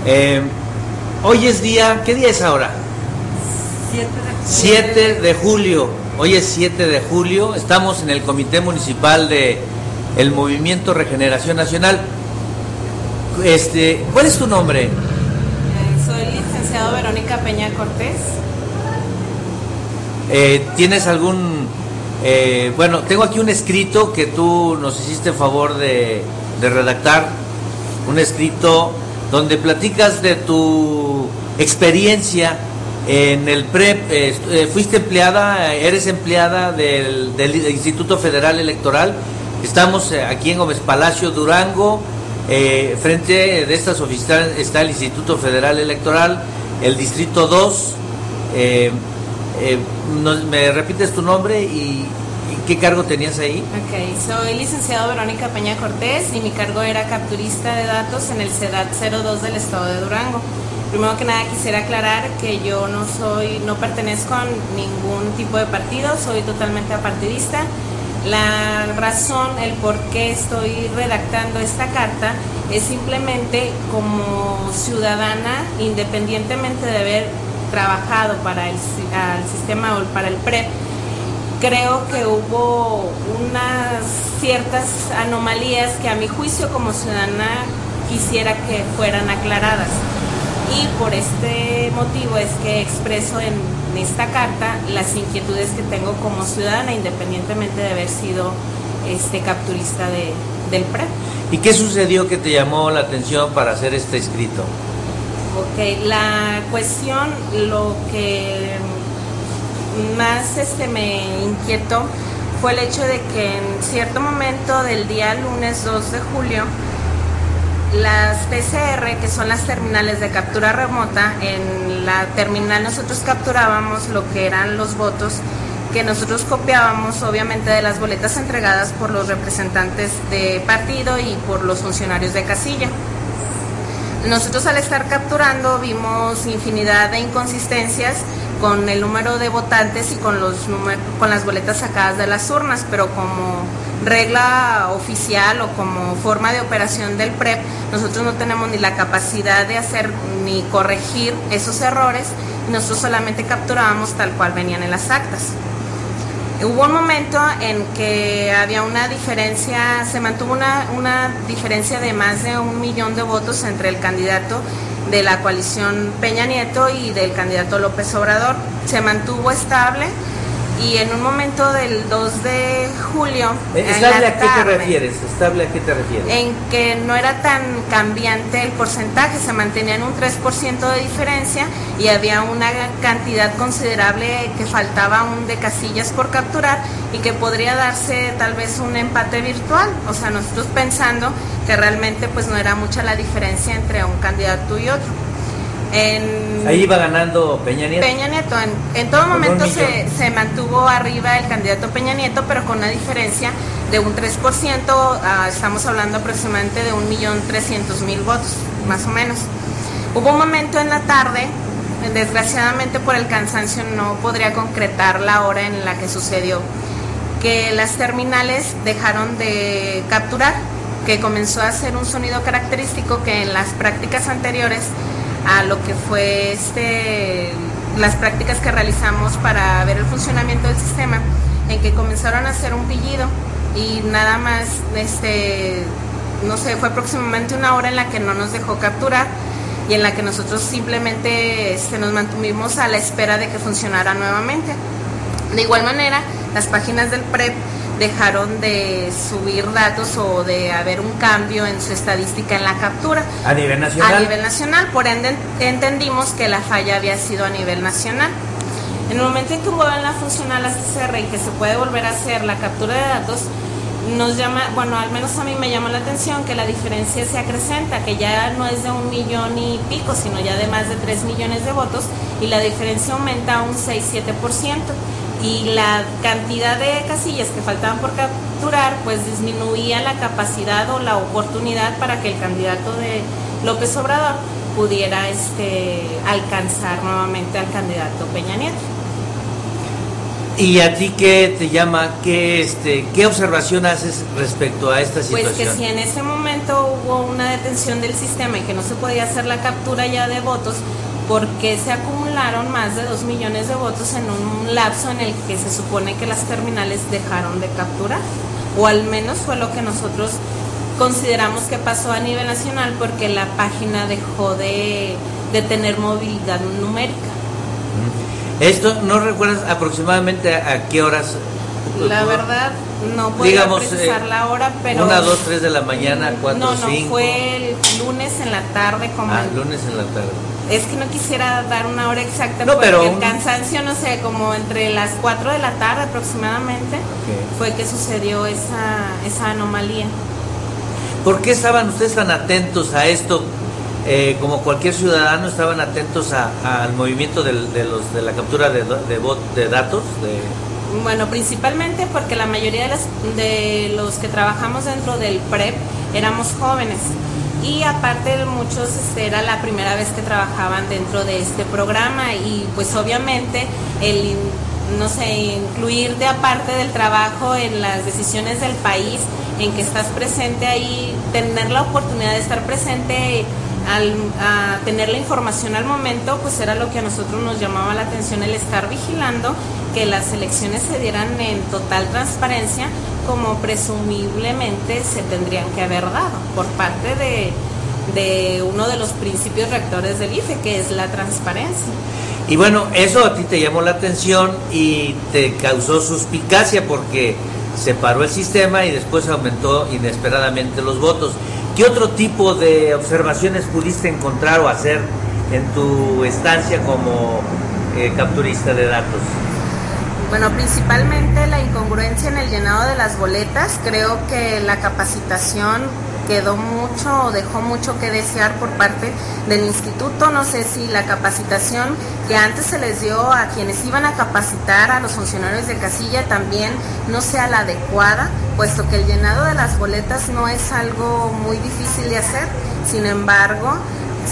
Eh, Hoy es día, ¿qué día es ahora? 7 de julio. Hoy es 7 de julio. Estamos en el Comité Municipal de el Movimiento Regeneración Nacional. ¿Cuál es tu nombre? Soy licenciado Verónica Peña Cortés. ¿Tienes algún... bueno, tengo aquí un escrito que tú nos hiciste favor de redactar. Un escrito donde platicas de tu experiencia en el PREP. Fuiste empleada, eres empleada del Instituto Federal Electoral. Estamos aquí en Gómez Palacio, Durango. Frente de estas oficinas está el Instituto Federal Electoral, el Distrito 2. ¿Me repites tu nombre y qué cargo tenías ahí? Ok, soy licenciado Verónica Peña Cortés y mi cargo era capturista de datos en el CEDAT 02 del estado de Durango. Primero que nada quisiera aclarar que yo no pertenezco a ningún tipo de partido, soy totalmente apartidista. La razón, el por qué estoy redactando esta carta es simplemente como ciudadana, independientemente de haber trabajado para el sistema o para el PREP, creo que hubo unas ciertas anomalías que a mi juicio como ciudadana quisiera que fueran aclaradas. Y por este motivo es que expreso en esta carta las inquietudes que tengo como ciudadana, independientemente de haber sido capturista del PREP. ¿Y qué sucedió que te llamó la atención para hacer este escrito? Ok, la cuestión, lo que más me inquietó fue el hecho de que en cierto momento del día lunes 2 de julio, las PCR, que son las terminales de captura remota, en la terminal nosotros capturábamos lo que eran los votos que nosotros copiábamos, obviamente, de las boletas entregadas por los representantes de partido y por los funcionarios de casilla. Nosotros al estar capturando vimos infinidad de inconsistencias con el número de votantes y con las boletas sacadas de las urnas, pero como regla oficial o como forma de operación del PREP, nosotros no tenemos ni la capacidad de hacer ni corregir esos errores, y nosotros solamente capturábamos tal cual venían en las actas. Hubo un momento en que había una diferencia, se mantuvo una diferencia de más de 1 millón de votos entre el candidato de la coalición Peña Nieto y del candidato López Obrador. Se mantuvo estable y en un momento del 2 de julio... ¿Estable a qué te refieres? ¿Estable a qué te refieres? En que no era tan cambiante el porcentaje, se mantenía en un 3% de diferencia y había una cantidad considerable que faltaba aún de casillas por capturar y que podría darse tal vez un empate virtual. O sea, nosotros pensando que realmente pues no era mucha la diferencia entre un candidato y otro. Ahí iba ganando Peña Nieto. Peña Nieto, en todo momento se mantuvo arriba el candidato Peña Nieto, pero con una diferencia de un 3%, estamos hablando aproximadamente de 1.300.000 votos, más o menos. Hubo un momento en la tarde, desgraciadamente por el cansancio no podría concretar la hora en la que sucedió, que las terminales dejaron de capturar, que comenzó a hacer un sonido característico que en las prácticas anteriores a lo que fue las prácticas que realizamos para ver el funcionamiento del sistema, en que comenzaron a hacer un pillido y nada más, no sé, fue aproximadamente 1 hora en la que no nos dejó capturar y en la que nosotros simplemente nos mantuvimos a la espera de que funcionara nuevamente. De igual manera, las páginas del PREP dejaron de subir datos o de haber un cambio en su estadística en la captura. ¿A nivel nacional? A nivel nacional, por ende entendimos que la falla había sido a nivel nacional. En el momento en que vuelven a funcionar las PCR y que se puede volver a hacer la captura de datos, nos llama, bueno, al menos a mí me llama la atención que la diferencia se acrecenta, que ya no es de 1 millón y pico, sino ya de más de 3 millones de votos, y la diferencia aumenta a un 6-7%. Y la cantidad de casillas que faltaban por capturar pues disminuía la capacidad o la oportunidad para que el candidato de López Obrador pudiera alcanzar nuevamente al candidato Peña Nieto. ¿Y a ti qué te llama? ¿Qué observación haces respecto a esta situación? Pues que si en ese momento hubo una detención del sistema y que no se podía hacer la captura ya de votos, porque se acumularon más de 2 millones de votos en un lapso en el que se supone que las terminales dejaron de capturar, o al menos fue lo que nosotros consideramos que pasó a nivel nacional, porque la página dejó de tener movilidad numérica. ¿Esto no recuerdas aproximadamente a qué horas? La verdad no podía precisar la hora, pero... 1, 2, 3 de la mañana, 4, 5... No, fue el lunes en la tarde como... lunes en la tarde. Es que no quisiera dar una hora exacta, no, porque pero el cansancio, no sé, como entre las 4 de la tarde aproximadamente, fue que sucedió esa anomalía. ¿¿Por qué estaban ustedes tan atentos a esto? Como cualquier ciudadano, estaban atentos al movimiento de la captura de datos. Bueno, principalmente porque la mayoría de los que trabajamos dentro del PREP éramos jóvenes, y aparte muchos era la primera vez que trabajaban dentro de este programa, y pues obviamente incluirte aparte del trabajo en las decisiones del país en que estás presente ahí, tener la oportunidad de estar presente a tener la información al momento, pues era lo que a nosotros nos llamaba la atención, el estar vigilando que las elecciones se dieran en total transparencia, como presumiblemente se tendrían que haber dado por parte de uno de los principios rectores del IFE, que es la transparencia. Y bueno, eso a ti te llamó la atención y te causó suspicacia porque se paró el sistema y después aumentó inesperadamente los votos. ¿Qué otro tipo de observaciones pudiste encontrar o hacer en tu estancia como capturista de datos? Bueno, principalmente la incongruencia en el llenado de las boletas. Creo que la capacitación dejó mucho que desear por parte del instituto. No sé si la capacitación que antes se les dio a quienes iban a capacitar a los funcionarios de casilla también no sea la adecuada, puesto que el llenado de las boletas no es algo muy difícil de hacer. Sin embargo,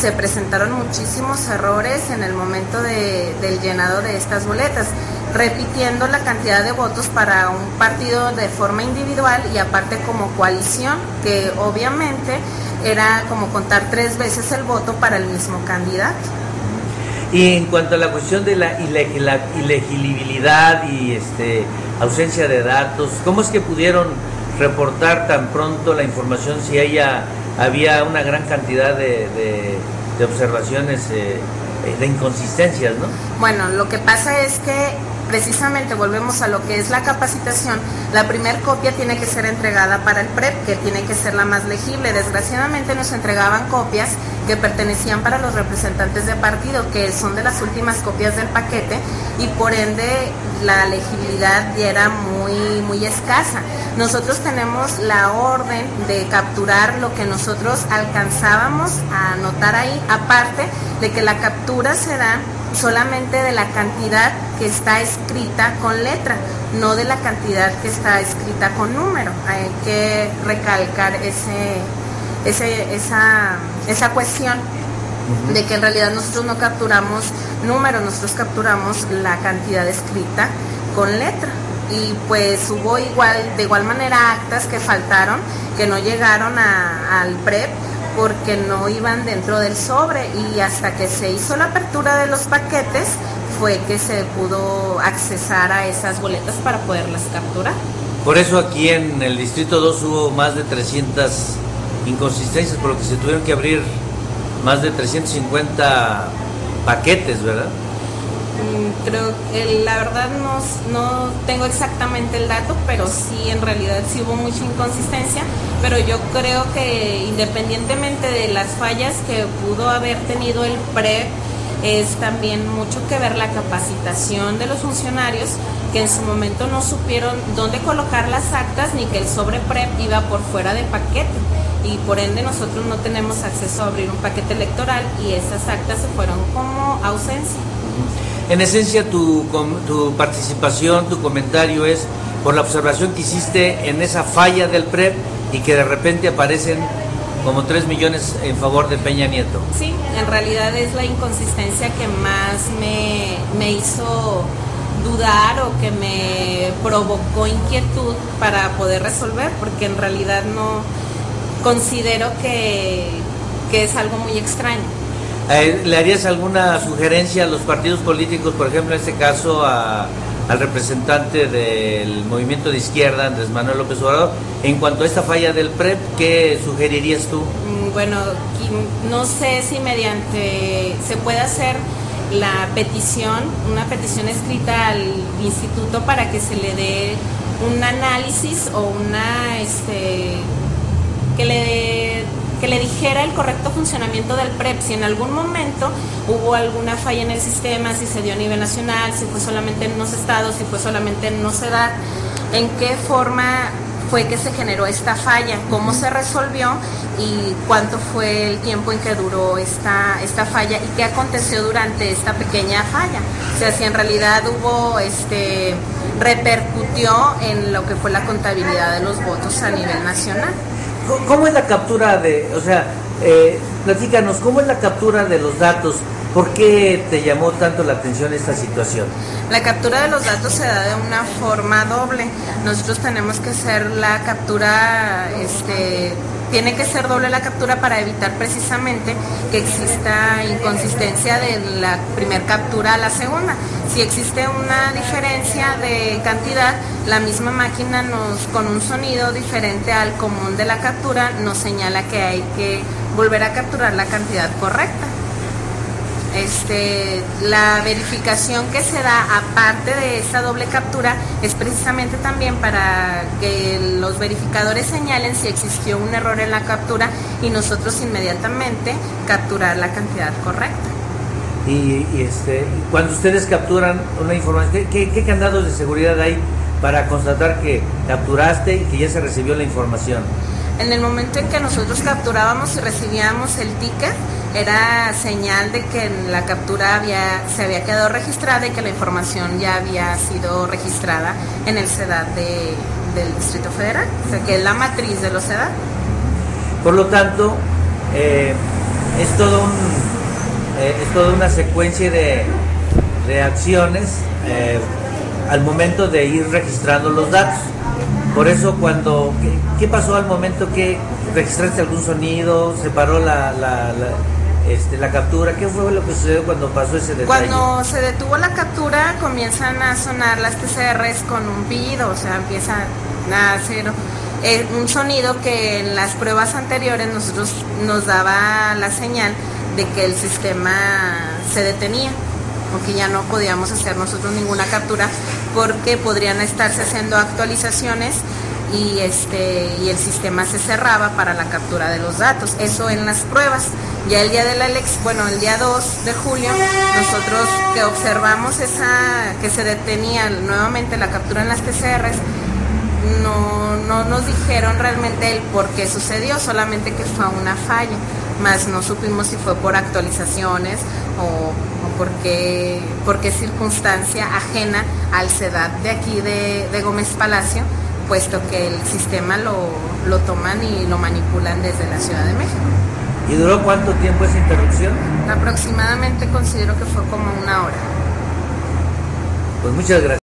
se presentaron muchísimos errores en el momento del llenado de estas boletas, repitiendo la cantidad de votos para un partido de forma individual y aparte como coalición, que obviamente era como contar 3 veces el voto para el mismo candidato. Y en cuanto a la cuestión de la ilegibilidad y ausencia de datos, ¿cómo es que pudieron reportar tan pronto la información si había una gran cantidad de observaciones, de inconsistencias, ¿no? Bueno, lo que pasa es que precisamente volvemos a lo que es la capacitación. La primer copia tiene que ser entregada para el PREP, que tiene que ser la más legible. Desgraciadamente nos entregaban copias que pertenecían para los representantes de partido, que son de las últimas copias del paquete, y por ende la legibilidad ya era muy escasa. Nosotros tenemos la orden de capturar lo que nosotros alcanzábamos a anotar ahí, aparte de que la captura se da solamente de la cantidad que está escrita con letra, no de la cantidad que está escrita con número. Hay que recalcar esa cuestión de que en realidad nosotros no capturamos números, nosotros capturamos la cantidad escrita con letra. Y pues hubo de igual manera actas que faltaron, que no llegaron al PREP porque no iban dentro del sobre, y hasta que se hizo la apertura de los paquetes fue que se pudo accesar a esas boletas para poderlas capturar. Por eso aquí en el Distrito 2 hubo más de 300 inconsistencias, por lo que se tuvieron que abrir más de 350 paquetes, ¿verdad? Creo que la verdad no tengo exactamente el dato, pero sí, en realidad sí hubo mucha inconsistencia, pero yo creo que independientemente de las fallas que pudo haber tenido el PREP, es también mucho que ver la capacitación de los funcionarios, que en su momento no supieron dónde colocar las actas, ni que el sobre PREP iba por fuera del paquete, y por ende nosotros no tenemos acceso a abrir un paquete electoral, y esas actas se fueron como ausencia. En esencia, tu participación, tu comentario es por la observación que hiciste en esa falla del PREP y que de repente aparecen como 3 millones en favor de Peña Nieto. Sí, en realidad es la inconsistencia que más me hizo dudar o que me provocó inquietud para poder resolver, porque en realidad no considero que es algo muy extraño. ¿Le harías alguna sugerencia a los partidos políticos, por ejemplo, en este caso al representante del movimiento de izquierda, Andrés Manuel López Obrador, en cuanto a esta falla del PREP? ¿Qué sugerirías tú? Bueno, no sé si mediante se puede hacer una petición escrita al instituto para que se le dé un análisis o que le dijera el correcto funcionamiento del PREP, si en algún momento hubo alguna falla en el sistema, si se dio a nivel nacional, si fue solamente en unos estados, si fue solamente en una ciudad, en qué forma fue que se generó esta falla, cómo se resolvió y cuánto fue el tiempo en que duró esta falla y qué aconteció durante esta pequeña falla. O sea, si en realidad repercutió en lo que fue la contabilidad de los votos a nivel nacional. ¿Cómo es la captura platícanos, cómo es la captura de los datos? ¿Por qué te llamó tanto la atención esta situación? La captura de los datos se da de una forma doble. Nosotros tenemos que hacer la captura, tiene que ser doble la captura para evitar precisamente que exista inconsistencia de la primera captura a la segunda. Si existe una diferencia de cantidad, la misma máquina con un sonido diferente al común de la captura nos señala que hay que volver a capturar la cantidad correcta. La verificación que se da aparte de esta doble captura es precisamente también para que los verificadores señalen si existió un error en la captura y nosotros inmediatamente capturar la cantidad correcta. Y cuando ustedes capturan una información, ¿qué candados de seguridad hay para constatar que capturaste y que ya se recibió la información? En el momento en que nosotros capturábamos y recibíamos el ticket, era señal de que la captura se había quedado registrada y que la información ya había sido registrada en el CEDAT del Distrito Federal, o sea que es la matriz de los CEDAT. Por lo tanto, es toda una secuencia de acciones al momento de ir registrando los datos. Por eso ¿qué pasó al momento que registraste algún sonido? ¿Se paró la captura? ¿Qué fue lo que sucedió cuando pasó ese detalle? Cuando se detuvo la captura comienzan a sonar las TCRs con un pitido, o sea, empieza a hacer un sonido que en las pruebas anteriores nos daba la señal de que el sistema se detenía o que ya no podíamos hacer nosotros ninguna captura porque podrían estarse haciendo actualizaciones y el sistema se cerraba para la captura de los datos. Eso en las pruebas. Ya el día de el día 2 de julio, nosotros que observamos que se detenía nuevamente la captura en las TCRs, no nos dijeron realmente el por qué sucedió, solamente que fue una falla, más no supimos si fue por actualizaciones o por qué circunstancia ajena al CEDAT de aquí de Gómez Palacio, puesto que el sistema lo toman y lo manipulan desde la Ciudad de México. ¿Y duró cuánto tiempo esa interrupción? Aproximadamente considero que fue como 1 hora. Pues muchas gracias.